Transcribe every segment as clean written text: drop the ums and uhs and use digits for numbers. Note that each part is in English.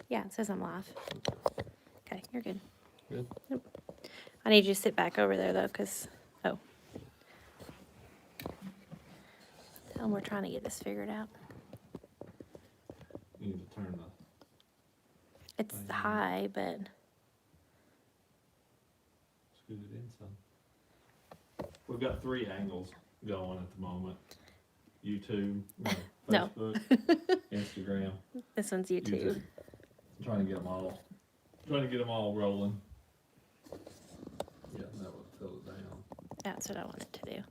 Yeah, it says I'm live. Okay, you're good. Good. Yep. I need you to sit back over there, though, because, oh. Tell 'em we're trying to get this figured out. You need to turn the. It's thing on. high, but Scoot it in some. We've got 3 angles going at the moment. YouTube, No. Facebook, Instagram. this one's YouTube. Trying to get them all. Trying to get them all rolling. Yeah, that would tilt it down. That's what I wanted to do.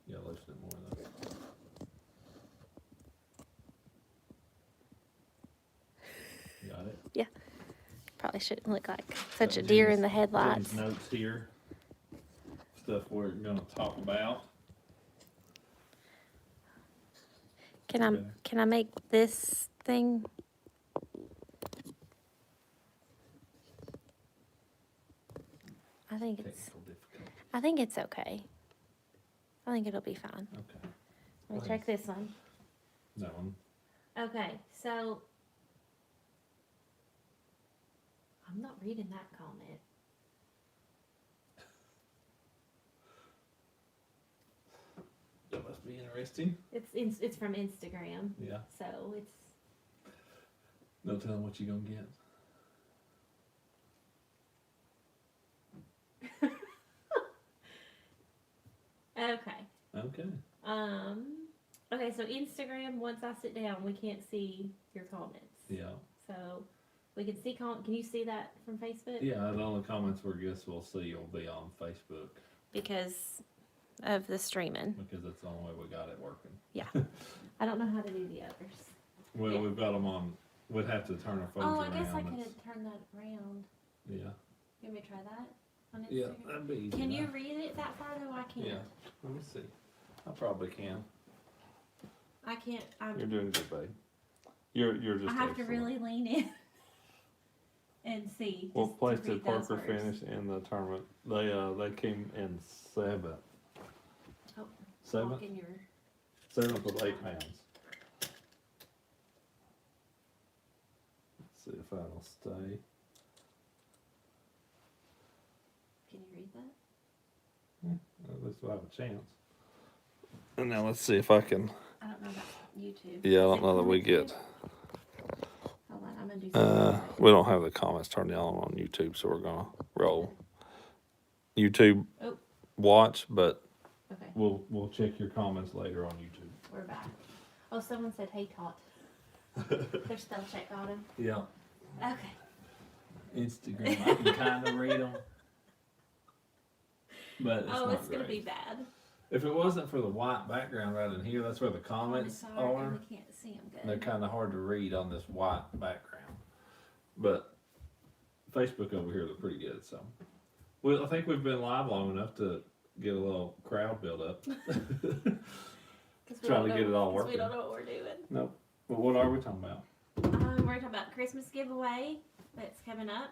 Yeah, loosen it more though. Got it. Yeah. Probably shouldn't look like such a Got deer Jenny's- in the headlights. Jenny's notes here. Stuff we're gonna talk about. Can I make this thing? Technical difficulty. I think it's okay. I think it'll be fine. Okay. Let me check this one. That one. Okay, so I'm not reading that comment. That must be interesting. It's from Instagram, Yeah. so it's No telling what you're gonna get. okay. Okay. Okay, so Instagram, once I sit down, we can't see your comments. Yeah. So we can see can you see that from Facebook? Yeah, the only comments we're guess we'll see will be on Facebook Because of the streaming. because that's the only way we got it working. Yeah. I don't know how to do the others. Well, Yeah. we've got them on. We'd have to turn our phones Oh, I around. guess I could It's- have turned that around. Yeah. You want me to try that on Instagram? Yeah, that'd be easy. Can you enough. read it that far though? I can't. Yeah. Let me see. I probably can. I can't. You're doing good, babe. You're just. I have to excellent. really lean in and see. What just to place read did those Parker words. finish in the tournament? They came in 7th. Oh, 7th. walk in your. 7th with 8 pounds. Let's see if that'll stay. Can you read that? At least we'll have a chance. And now let's see if I can. I don't know about YouTube. Yeah, I Is don't it know that we commentary? get. Hold on, I'm gonna do something. We don't have the comments turned on YouTube, so we're gonna roll YouTube Oh. watch, but Okay, we'll check your comments later on YouTube. we're back. Oh, someone said, "Hey, Tot." Their spell check got him. Yeah, Okay. Instagram. I can kind of read them, but it's Oh, not it's gonna great. be bad. If it wasn't for the white background right in here, that's where the comments It's hard, are. and we can't see them good. They're kind of hard to read on this white background, but Facebook over here look pretty good. So, well, I think we've been live long enough to get a little crowd build up. 'Cause we trying don't to get it all 'cause We working. don't know what we're doing. Nope. Well, what are we talking about? We're talking about Christmas giveaway that's coming up.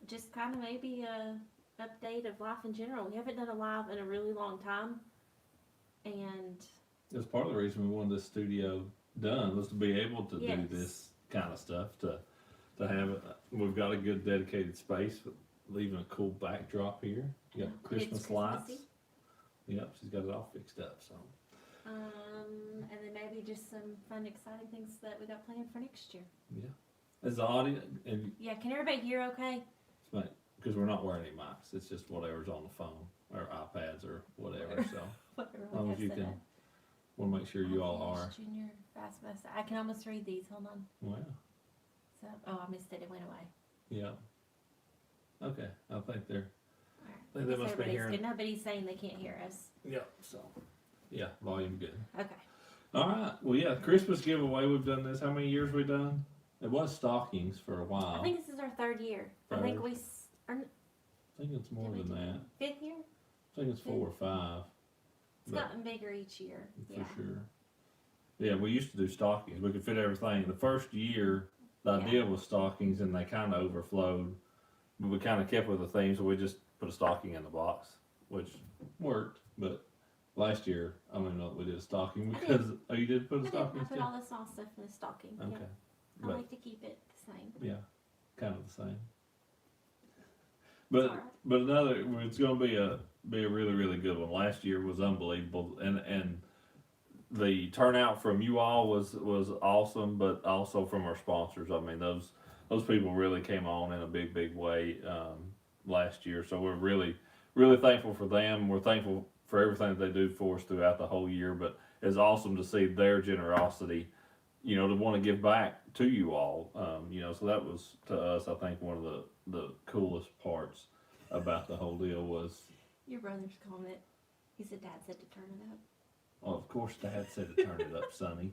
Just kind of maybe a update of life in general. We haven't done a live in a really long time, and That's part of the reason we wanted this studio done was to be able to Yes. do this kind of stuff. To have it. We've got a good dedicated space, leaving a cool backdrop here. You got it's Christmas lights. Christmassy. Yep, she's got it all fixed up. So. And then maybe just some fun, exciting things that we got planned for next year. Yeah. As the audience, and Yeah, can everybody hear okay? because we're not wearing any mics, it's just whatever's on the phone or iPads or whatever. So Whatever as long we as you have can, set up. we'll make sure you all are. Junior fast bus. I can almost read these. Hold on. Well, So, oh, I missed it. It went away. yeah. Okay, I think they're. All right. They I guess must be everybody's hearing. good. Nobody's saying they can't hear us. Yep. So, yeah, volume good. Okay. All right. Well, yeah, Christmas giveaway. We've done this. How many years we done? It was stockings for a while. I think this is our 3rd year. I think Third. I think it's more than that. 5th year. I think it's 4 or 5. It's But- gotten bigger each year. For Yeah. sure. Yeah, we used to do stockings. We could fit everything. The first year, the Yeah. idea was stockings, and they kind of overflowed. But we kind of kept with the theme, so we just put a stocking in the box, which worked. But last year, I don't even know if we did a stocking I did. because, oh, you did put I a did. stocking I put still? all the small stuff in the stocking. Okay. Yeah. I But, like to keep it the same. yeah, kind of the same. It's But, alright. but another, it's gonna be a really, really good one. Last year was unbelievable and the turnout from you all was awesome, but also from our sponsors. I mean, those people really came on in a big way last year. So we're really thankful for them. We're thankful for everything that they do for us throughout the whole year. But it's awesome to see their generosity, to want to give back to you all. So that was to us, I think, one of the coolest parts about the whole deal was. Your brother's comment. He said Dad said to turn it up. Well, of course, Dad said to turn it up, Sonny.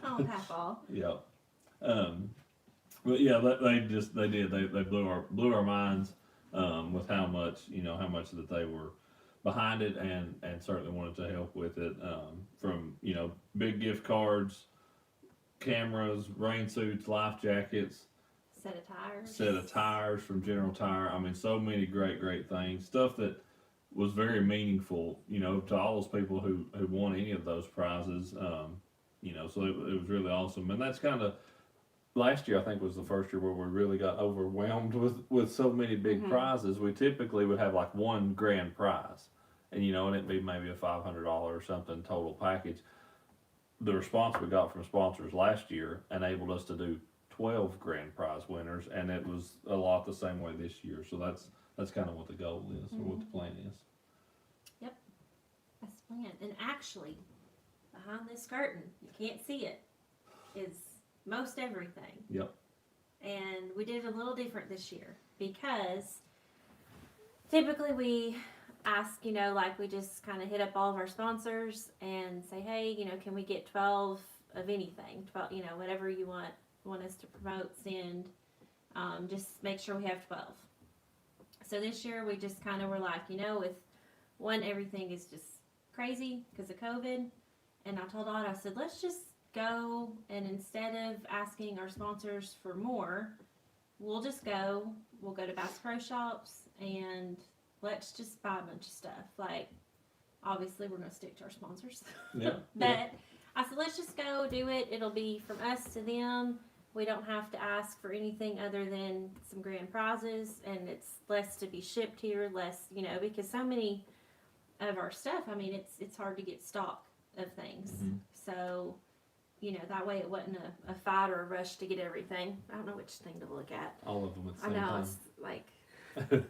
Oh, Papa. Yeah. But yeah, they did. They blew our minds with how much that they were behind it and certainly wanted to help with it. From big gift cards, cameras, rain suits, life jackets, set of tires from General Tire. I mean, so many great things. Stuff that was very meaningful, to all those people who won any of those prizes. So it was really awesome. And that's kind of, last year I think was the first year where we really got overwhelmed with so many big prizes. We typically would have like one grand prize, and it'd be maybe a $500 or something total package. The response we got from sponsors last year enabled us to do 12 grand prize winners, and it was a lot the same way this year. So that's kind of what the goal is, or what the plan is. That's the plan. And actually, behind this curtain, you can't see it, is most everything. Yep. And we did it a little different this year because typically we ask, like we just kind of hit up all of our sponsors and say, hey, can we get 12 of anything? 12, whatever you want us to promote, send. Just make sure we have 12. So this year we just kind of were like, with one, everything is just crazy because of COVID. And I told Ott, I said, let's just go, and instead of asking our sponsors for more, we'll go to Bass Pro Shops and let's just buy a bunch of stuff. Like, obviously we're going to stick to our sponsors. Yeah. But I said, let's just go do it. It'll be from us to them. We don't have to ask for anything other than some grand prizes, and it's less to be shipped here, less, because so many of our stuff, I mean, it's hard to get stock of things. Mhm. So, that way it wasn't a fight or a rush to get everything. I don't know which thing to look at. All of them at the I same know, time. it's like,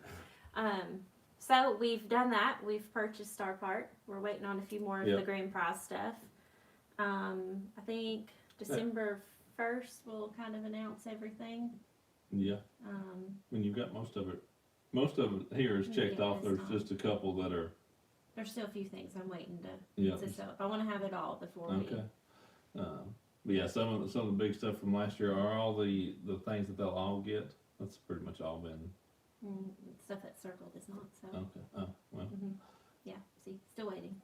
so we've done that. We've purchased our part. We're waiting on a few more of the grand prize stuff. I think December 1st we'll kind of announce everything. Yeah. When you've got most of it here is checked off. There's just a couple that are. There's still a few things I'm waiting Yeah. to set up. I want to have it all before Okay. But yeah, some of the big stuff from last year are all the things that they'll all get. That's pretty much all been. Stuff that's circled is not, so. Okay. Oh, well. Yeah, see, still waiting.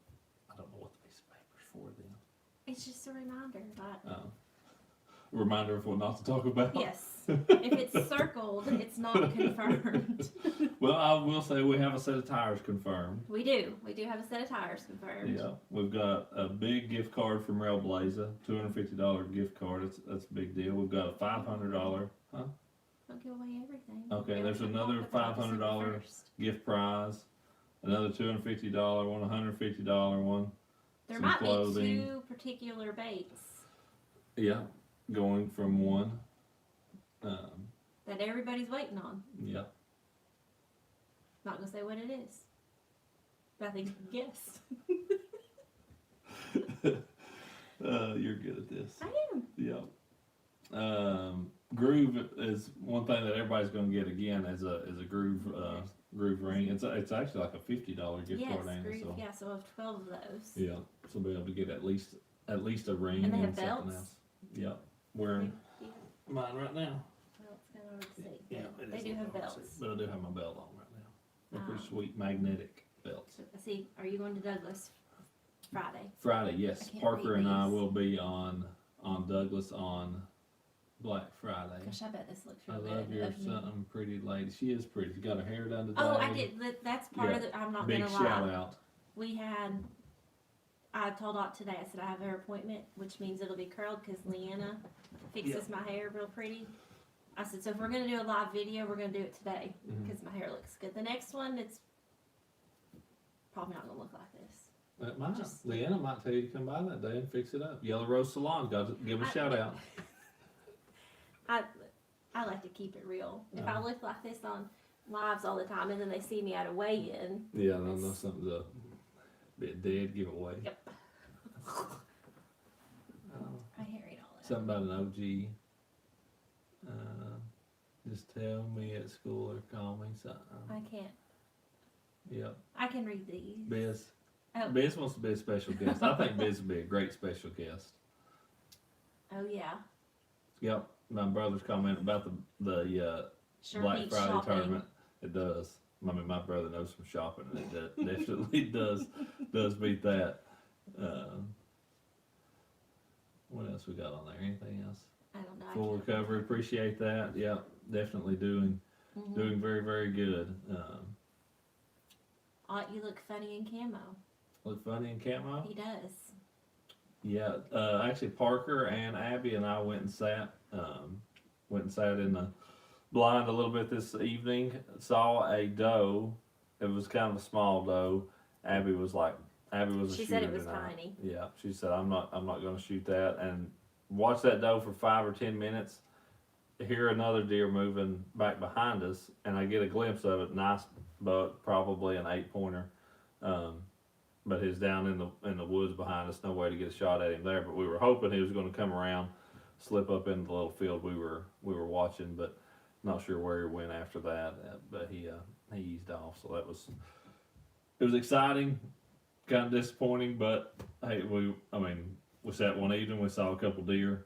I don't know what the piece of paper's for then. It's just a reminder that. Reminder of what not to talk about. Yes. If it's circled, it's not confirmed. Well, I will say we have a set of tires confirmed. We do. We do have a set of tires confirmed. Yeah, we've got a big gift card from Railblazer, $250 gift card. That's a big deal. We've got a $500. Huh? Don't give away everything. Okay, there's another $500 gift prize, another $250 one, $150 one. There some might clothing. be two particular baits Yeah, going from one. that everybody's waiting on. Yeah. Not gonna say what it is, but I think you can guess. You're good at this. I am. Yeah. Groove is one thing that everybody's going to get again as a groove ring. It's actually like a $50 gift Yes, card, ain't it? Groove. So Yeah, so we'll have 12 of those. yeah, so be able to get at least a ring And they have something belts? else. Yeah, wearing Yeah. mine right now. Well, it's kind of hard to see. Yeah, They do have belts. but I do have my belt on right now. They're pretty Um, sweet magnetic belts. So, see, are you going to Douglas Friday? Friday, yes. I can't Parker read and I these. will be on Douglas on Black Friday. Gosh, I bet this looks I real love good. your of me. something pretty lady. She is pretty. She got her hair done today. Oh, I did. That's part Yeah. of the. I'm not Big gonna shout lie. out. I told Ott today, I said I have her appointment, which means it'll be curled because Leanna fixes my hair real pretty. I said, so if we're going to do a live video, we're going to do it today because my hair looks good. The next one, it's probably not going to look like this. It might. Leanna might tell you to come by that day and fix it up. Yellow Rose Salon, got to give them a shout out. I like to keep it real. If I look like this on lives all the time and then they see me at a weigh-in. Yeah, I know something's up. Be a dead giveaway. Yep. I hear it all. Something about an OG. Just tell me at school or call me something. I can't. Yep. I can read these. Biz. Oh. Biz wants to be a special guest. I think Biz would be a great special guest. Oh yeah. Yep. My brother's comment about the Sure Black beats Friday shopping. tournament. It does. I mean, my brother knows some shopping, and it definitely does beat that. What else we got on there? Anything else? I don't know. Full recovery. Appreciate that. Yeah, definitely doing very, very good. Ott, you look funny in camo. Look funny in camo. He does. Yeah. Actually, Parker and Abby and I went and sat in the blind a little bit this evening. Saw a doe. It was kind of a small doe. Abby was a She shooter said it was tonight. tiny. Yeah, she said I'm not going to shoot that, and watch that doe for 5 or 10 minutes. Hear another deer moving back behind us, and I get a glimpse of it. Nice buck, probably an 8-pointer, but he's down in the woods behind us. No way to get a shot at him there. But we were hoping he was going to come around, slip up into the little field we were watching, but not sure where he went after that. But he eased off, so it was exciting. Kind of disappointing, but hey, we sat one evening, we saw a couple deer,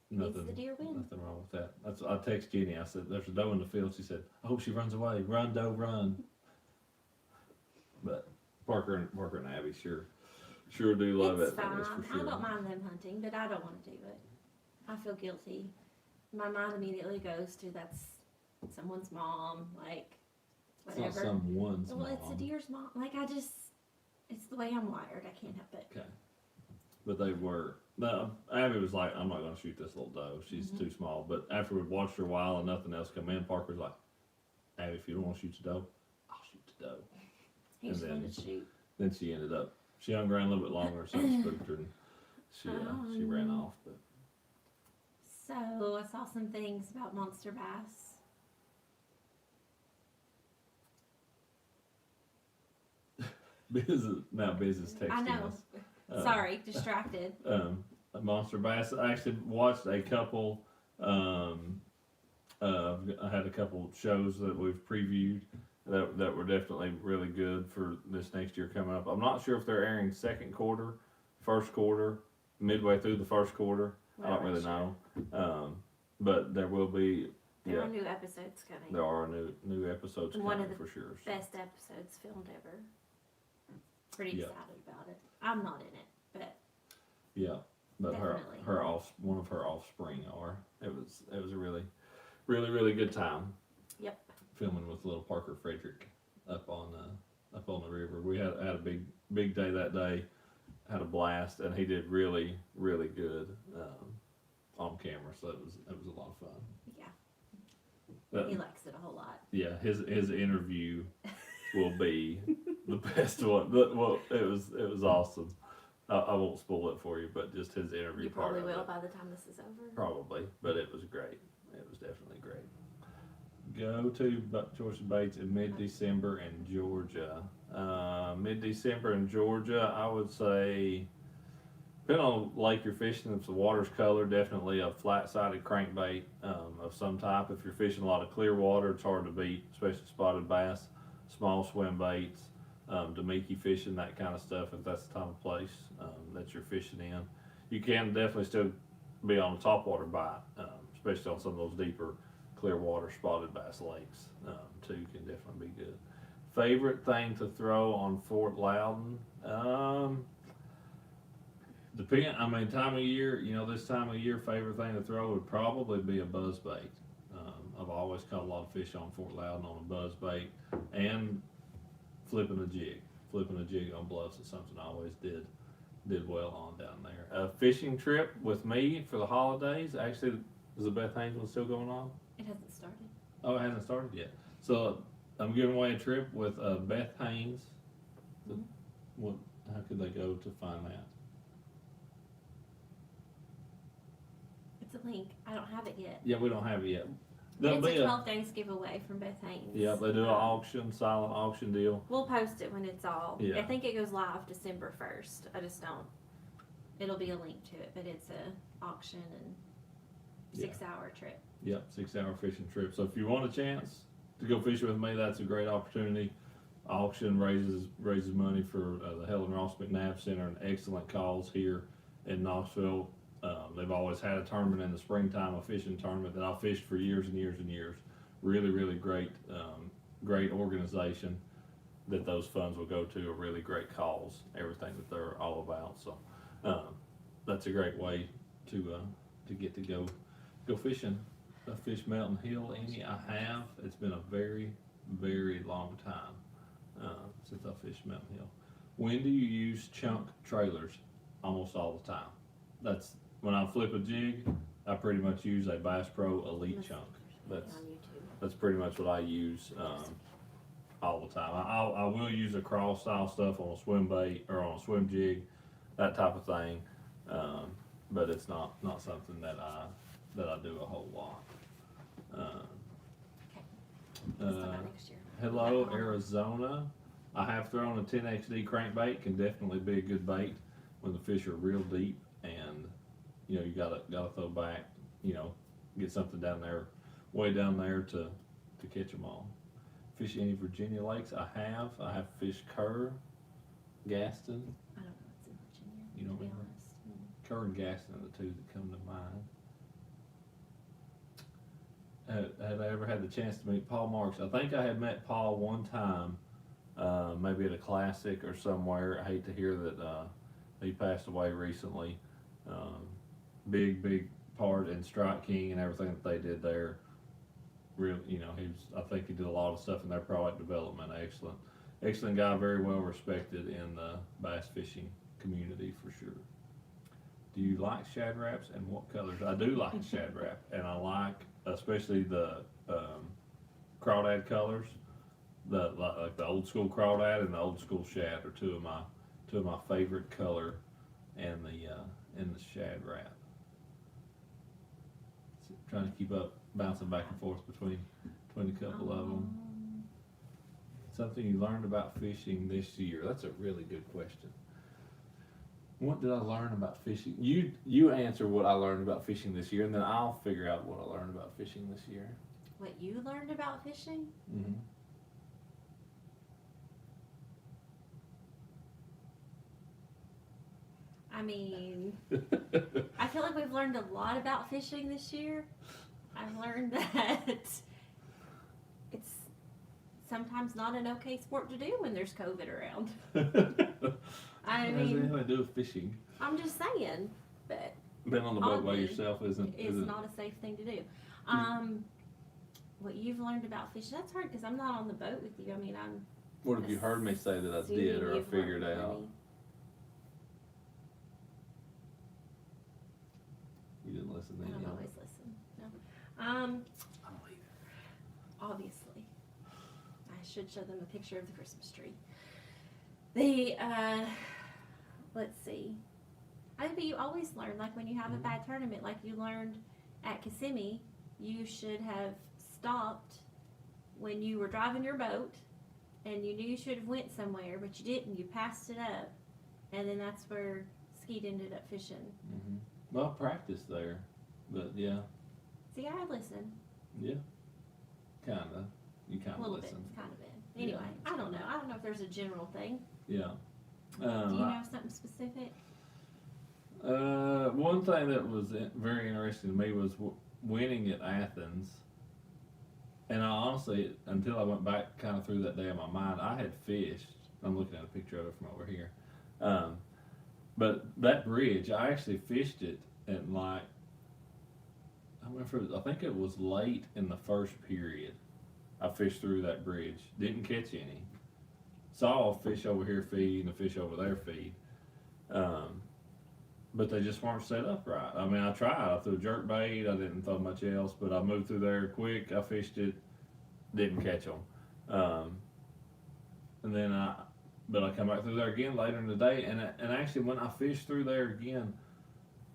nothing, the deer win. nothing wrong with that. I text Jenny, I said, there's a doe in the field. She said, I hope she runs away. Run, doe, run. But Parker and Abby sure do love It's it. That is for fine. sure. I don't mind them hunting, but I don't want to do it. I feel guilty. My mind immediately goes to that's someone's mom, like whatever. It's not someone's Well, mom. it's a deer's mom. Like it's the way I'm wired. I can't help it. Okay. But they were. No, Abby was like, I'm not going to shoot this little doe. She's too small. But after we watched her a while and nothing else come in, Parker's like, Abby, if you don't want to shoot the doe, I'll shoot the doe. He just wanted to shoot. Then she ended up, she hung around a little bit longer, so it spooked her, and she ran off. But So I saw some things about monster bass. Biz is texting I know. us. Sorry, distracted. A monster bass. I actually watched a couple. I had a couple shows that we've previewed that were definitely really good for this next year coming up. I'm not sure if they're airing second quarter, first quarter, midway through the first quarter. I don't really know. But there will be. There are new episodes coming. There are new episodes One coming of the for sure. Best episodes filmed ever. Pretty excited about it. I'm not in it, but yeah, but definitely. one of her offspring are. It was a really good time. Yep. Filming with little Parker Frederick up on the river. We had a big day that day. Had a blast, and he did really good on camera. So it was a lot of fun. Yeah. He likes it a whole lot. Yeah, his interview will be the best one. Well, it was awesome. I won't spoil it for you, but just his interview You part probably of will it. by the time this is over. Probably, but it was great. It was definitely great. Go to Georgia Bates in mid-December in Georgia. Mid-December in Georgia, I would say, depending on the lake you're fishing, if the water's colored, definitely a flat-sided crankbait of some type. If you're fishing a lot of clear water, it's hard to beat, especially spotted bass, small swim baits, Damiki fishing, that kind of stuff, if that's the time of place that you're fishing in. You can definitely still be on a topwater bite, especially on some of those deeper clear water spotted bass lakes too, can definitely be good. Favorite thing to throw on Fort Loudon? Time of year, this time of year, favorite thing to throw would probably be a buzz bait. I've always caught a lot of fish on Fort Loudon on a buzz bait and flipping a jig. flipping a jig on bluffs is something I always did well on down there. A fishing trip with me for the holidays. Actually, is the Beth Haynes one still going on? It hasn't started. Oh, it hasn't started yet. So I'm giving away a trip with Beth Haynes. Mhm. What? How could they go to find that? It's a link. I don't have it yet. Yeah, we don't have it yet. But There'll it's be a 12 days giveaway from Beth Haynes. Yeah, they do an auction, silent auction deal. We'll post it when it's all. Yeah. I think it goes live December 1st. I just don't. It'll be a link to it, but it's a auction and 6-hour trip. Yep, 6-hour fishing trip. So if you want a chance to go fishing with me, that's a great opportunity. Auction raises money for the Helen Ross McNabb Center, and excellent cause here in Knoxville. They've always had a tournament in the springtime, a fishing tournament that I've fished for years and years and years. Really great, great organization that those funds will go to. A really great cause, everything that they're all about. So that's a great way to get to go fishing. Fish Mountain Hill, Amy, I have. It's been a very long time since I fished Mountain Hill. When do you use chunk trailers? Almost all the time. That's when I flip a jig. I pretty much use a Bass Pro Elite chunk. That's pretty much what I use all the time. I will use a crawl style stuff on a swim bait or on a swim jig, that type of thing. But it's not something that I do a whole lot. Next year. Hello, Arizona. I have thrown a 10XD crankbait. Can definitely be a good bait when the fish are real deep, and you gotta throw back. Get something down there, way down there to catch them all. Fish any Virginia lakes? I have fished Kerr, Gaston. I don't know what's in Virginia. You don't to be remember? honest. Kerr and Gaston are the two that come to mind. Have I ever had the chance to meet Paul Marks? I think I had met Paul one time, maybe at a classic or somewhere. I hate to hear that he passed away recently. Big part in Strike King and everything that they did there. Real, I think he did a lot of stuff in their product development. Excellent guy, very well respected in the bass fishing community for sure. Do you like shad wraps, and what colors? I do like shad wrap, and I like especially the crawdad colors, like the old school crawdad and the old school shad are two of my favorite color, and the shad wrap. Trying to keep up, bouncing back and forth between a couple of them. Something you learned about fishing this year? That's a really good question. What did I learn about fishing? You answer what I learned about fishing this year, and then I'll figure out what I learned about fishing this year. What you learned about fishing? Mm-hmm. I mean, I feel like we've learned a lot about fishing this year. I've learned that it's sometimes not an okay sport to do when there's COVID around. I mean, what does to do with fishing? I'm just saying, but Being on the boat by oddly, yourself isn't. not a safe thing to do. What you've learned about fishing, that's hard because I'm not on the boat with you. I mean, I'm. What have you heard me say that I did or I figured out? You didn't listen then. I don't yeah. always listen. No. I don't either. Obviously, I should show them a picture of the Christmas tree. Let's see. I think you always learn, like when you have a bad tournament, like you learned at Kissimmee, you should have stopped when you were driving your boat, and you knew you should have went somewhere, but you didn't. You passed it up, and then that's where Skeet ended up fishing. Mm-hmm. Well, practice there, but yeah. See, I listen. Yeah. Kinda. You A kinda little listen. bit, kind of bit. Anyway, Yeah. I don't know. I don't know if there's a general thing. Yeah. Do you know something specific? One thing that was very interesting to me was winning at Athens. And I honestly, until I went back kind of through that day in my mind, I had fished. I'm looking at a picture of it from over here. But that bridge, I actually fished it at like, I think it was late in the first period. I fished through that bridge. Didn't catch any. saw a fish over here feed and a fish over there feed. But they just weren't set up right. I mean, I tried. I threw jerk bait. I didn't throw much else, but I moved through there quick. I fished it, didn't catch them. And then but I come back through there again later in the day, and actually when I fished through there again,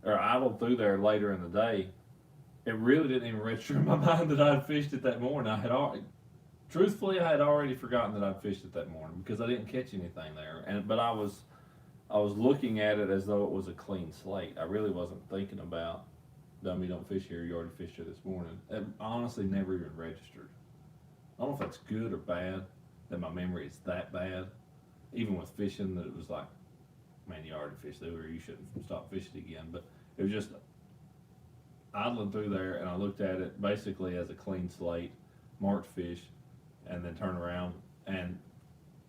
or idled through there later in the day, it really didn't even register in my mind that I had fished it that morning. Truthfully, I had already forgotten that I'd fished it that morning because I didn't catch anything there. But I was looking at it as though it was a clean slate. I really wasn't thinking about, dummy, don't fish here. You already fished here this morning. It honestly never even registered. I don't know if that's good or bad that my memory is that bad. Even with fishing, that it was like, man, you already fished through here. You shouldn't stop fishing again. But it was just idling through there, and I looked at it basically as a clean slate, marked fish, and then turn around and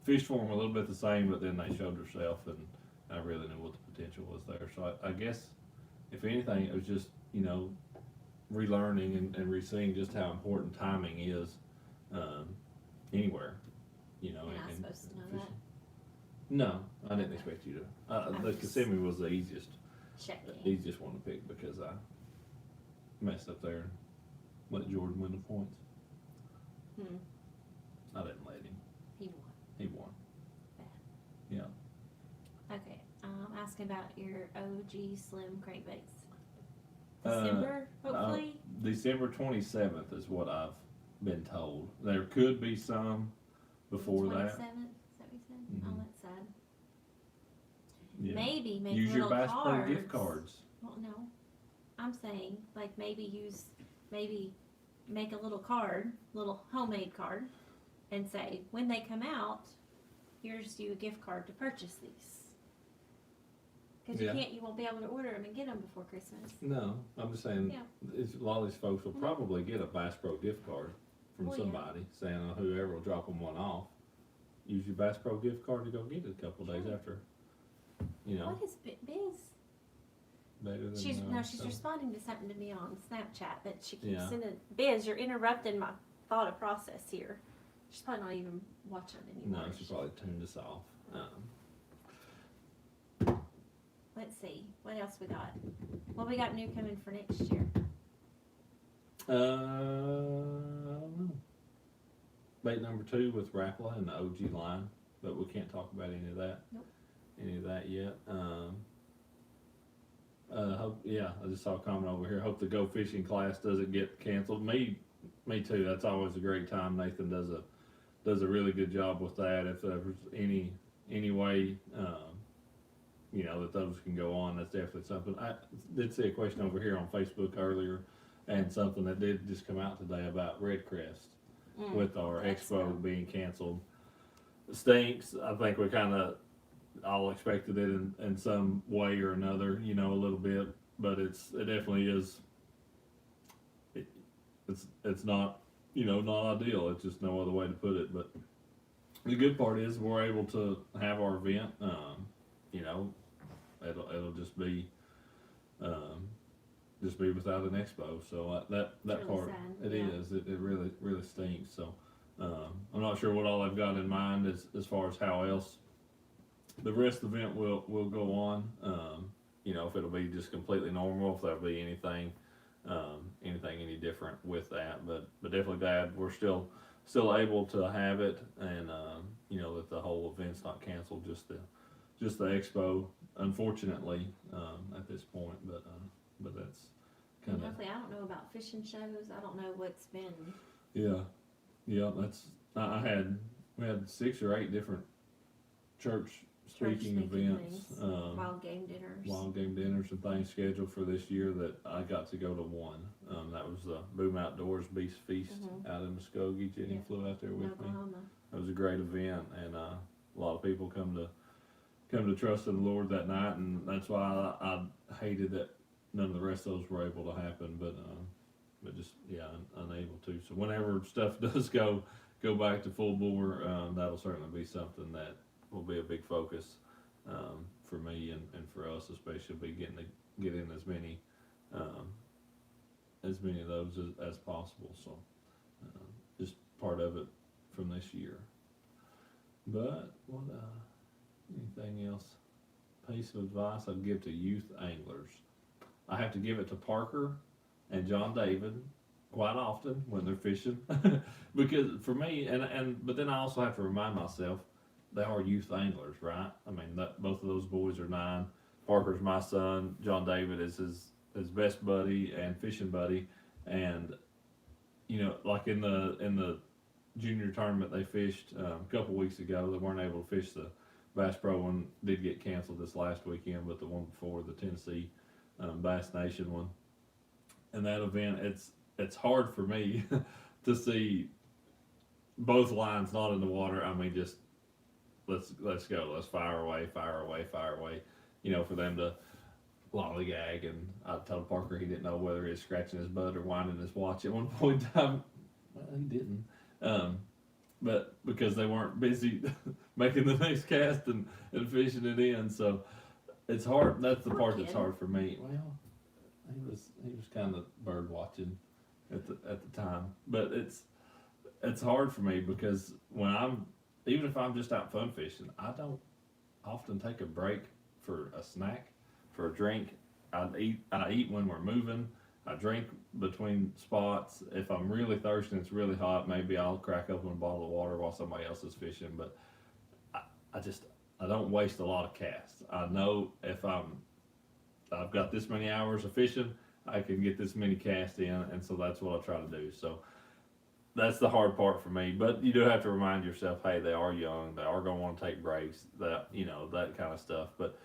fished for them a little bit the same, but then they showed themselves, and I really knew what the potential was there. So I guess, if anything, it was just, relearning and re-seeing just how important timing is anywhere, You're not supposed to know fishing. that. No, I didn't expect you to. The Kissimmee was the easiest one to pick because I messed up there and let Jordan win the points. I didn't let him. He won. Bad. Yeah. Okay, asking about your OG Slim crankbaits. December, hopefully? December 27th is what I've been told. There could be some before that. 27th, is that what you said? Mhm. Oh, that's sad. Yeah. Maybe make Use your little Bass Pro cards. gift cards. Well, no. I'm saying, like, maybe make a little card, little homemade card, and say, when they come out, here's you a gift card to purchase these. Because Yeah. you won't be able to order them and get them before Christmas. No, I'm just saying, Yeah. a lot of these folks will probably get a Bass Pro gift card from Well, yeah. somebody saying whoever will drop them one off. Use your Bass Pro gift card to go get it a couple days Sure. after. What is Biz? Better than She's responding to something to me on Snapchat, but she keeps Yeah. sending, Biz, you're interrupting my thought process here. She's probably not even watching anymore. No, she probably tuned us off. Let's see, what else we got? What we got new coming for next year? I don't know. Bait number 2 with Rapala and the OG line, but we can't talk about any of that. Nope. Any of that yet. I just saw a comment over here. Hope the go fishing class doesn't get canceled. Me too. That's always a great time. Nathan does a really good job with that. If there's any way, that those can go on, that's definitely something. I did see a question over here on Facebook earlier, and something that did just come out today about Red Crest with our expo being canceled. Stinks. I think we kind of all expected it in some way or another, a little bit, but it definitely is. It's not, not ideal. It's just no other way to put it. But the good part is we're able to have our event. It'll just be without an expo. So that Really part, sad, it is. It really stinks. So I'm not sure what all I've got in mind as far as how else the rest of the event will go on. If it'll be just completely normal, if there'll be anything any different with that, but definitely glad we're still able to have it, and that the whole event's not canceled, just the expo, unfortunately, at this point, but that's kind of. Hopefully, I don't know about fishing shows. I don't know what's been. Yeah, that's we had 6 or 8 different church speaking events, things, wild game dinners and things scheduled for this year that I got to go to one. That was the Boom Outdoors Beast Feast out in Muskogee. Jennie flew out there with Oklahoma. me. It was a great event, and a lot of people come to trust in the Lord that night, and that's why I hated that none of the rest of those were able to happen, but just unable to. So whenever stuff does go back to full bore, that'll certainly be something that will be a big focus for me and for us, especially be getting as many of those as possible. So just part of it from this year. But what anything else? Piece of advice I'd give to youth anglers. I have to give it to Parker and John David quite often when they're fishing, because for me, but then I also have to remind myself they are youth anglers, right? I mean, that both of those boys are 9. Parker's my son. John David is his best buddy and fishing buddy, and like in the junior tournament they fished a couple weeks ago. They weren't able to fish the Bass Pro one. Did get canceled this last weekend, but the one before, the Tennessee Bass Nation one, and that event, it's hard for me to see both lines not in the water. I mean, just let's go, let's fire away, for them to lollygag. And I told Parker he didn't know whether he was scratching his butt or winding his watch at one point in time. Well, he didn't. But because they weren't busy making the next cast and fishing it in, so it's hard. That's the part that's hard for me. Well, he was kind of bird watching at the time, but it's hard for me because even if I'm just out fun fishing, I don't often take a break for a snack, for a drink. I eat when we're moving. I drink between spots. If I'm really thirsty and it's really hot, maybe I'll crack open a bottle of water while somebody else is fishing. But I don't waste a lot of casts. I know if I've got this many hours of fishing, I can get this many casts in, and so that's what I try to do. So that's the hard part for me. But you do have to remind yourself, hey, they are young. They are going to want to take breaks. That kind of stuff. But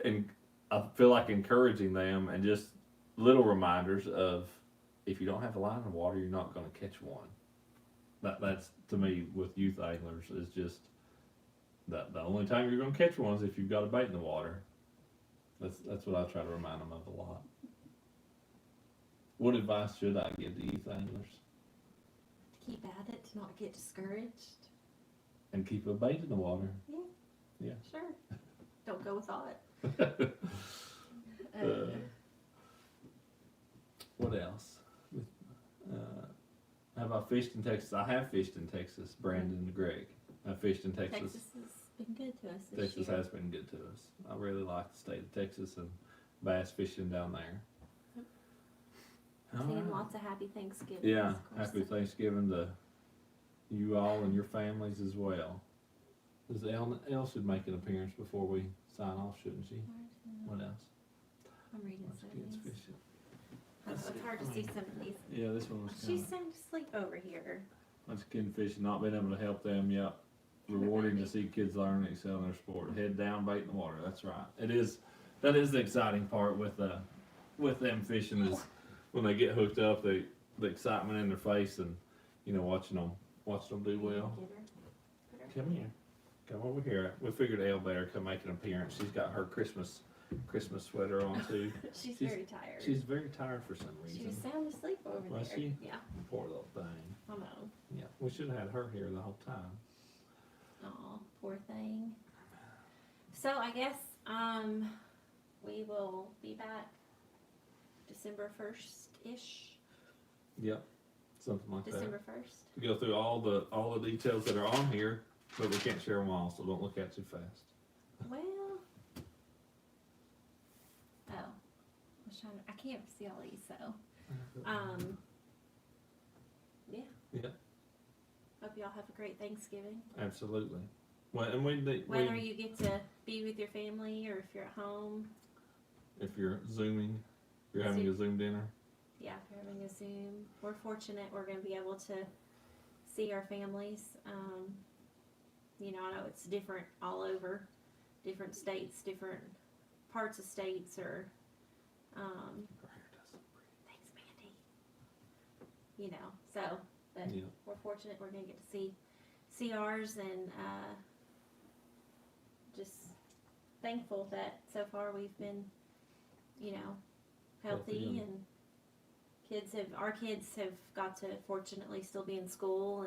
I feel like encouraging them and just little reminders of, if you don't have a line in the water, you're not going to catch one. That's to me with youth anglers is just that the only time you're going to catch one is if you've got a bait in the water. That's what I try to remind them of a lot. What advice should I give to youth anglers? Keep at it, to not get discouraged. And keep a bait in the water. Yeah. Sure. Don't go without it. What else? Have I fished in Texas? I have fished in Texas, Brandon and Greg. I fished in Texas. Texas has been good to us this year. Texas has been good to us. I really like the state of Texas and bass fishing down there. Seeing lots of happy Thanksgiving. Yeah, happy Thanksgiving to you all and your families as well. Does Elle should make an appearance before we sign off, shouldn't she? What else? I'm reading some of Kids these. fishing. It's hard to see some of these. Yeah, this one was She's sound asleep over here. That's kid fishing, not being able to help them. Yep. Rewarding to see kids learn and excel in their sport. Head down, bait in the water. That's right. That is the exciting part with them fishing, is when they get hooked up, the excitement in their face, and watching them do well. Come here. Come over here. We figured Elle better come make an appearance. She's got her Christmas sweater on too. She's very tired. She's very tired for some reason. She was sound asleep over Was there. she? Yeah. Poor little thing. I know. Yeah, we should have had her here the whole time. Oh, poor thing. So I guess we will be back December 1st-ish. Yep, something like December that. 1st. We go through all the details that are on here, but we can't share them all, so don't look at too fast. Well, I can't see all these, so yeah. Yeah. Hope y'all have a great Thanksgiving. Absolutely. Well, and Whether you get to be with your family or if you're at home. If you're Zooming, you're having a Zoom dinner. Yeah, if you're having a Zoom. We're fortunate we're going to be able to see our families. I know it's different all over, different states, different parts of states, or thanks, Mandy. So but Yeah. we're fortunate we're going to get to see ours, and just thankful that so far we've been, healthy, and our kids have got to fortunately still be in school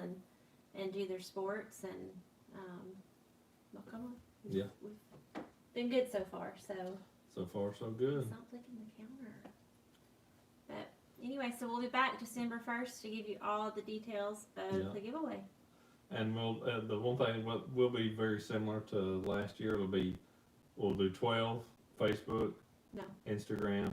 and do their sports, and come on. Yeah. We've been good so far, so. So far, so good. It's not clicking the counter. But anyway, so we'll be back December 1st to give you all the details of the giveaway. And we'll, the one thing will be very similar to last year. We'll do 12 Facebook, No. Instagram,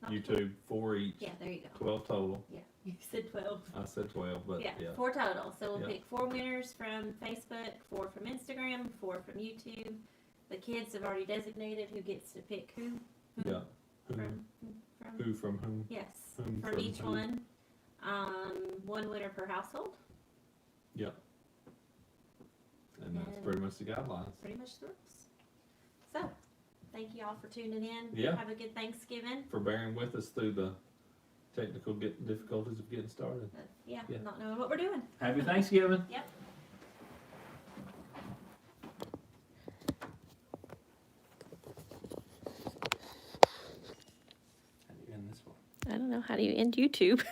Not YouTube, 4 each. Yeah, there you go. 12 total. Yeah, you said 12. I said 12, but Yeah, yeah. 4 total. So we'll Yeah. pick 4 winners from Facebook, 4 from Instagram, 4 from YouTube. The kids have already designated who gets to pick who. Yeah. From Who from whom? yes, Whom from from each who. one. 1 winner per household. And that's And- pretty much the guidelines. Pretty much the rules. So, thank you all for tuning in. Yeah. Have a good Thanksgiving. For bearing with us through the technical difficulties of getting started. Yeah, Yeah. not knowing what we're doing. Happy Thanksgiving. Yep. How do you end this one? I don't know. How do you end YouTube?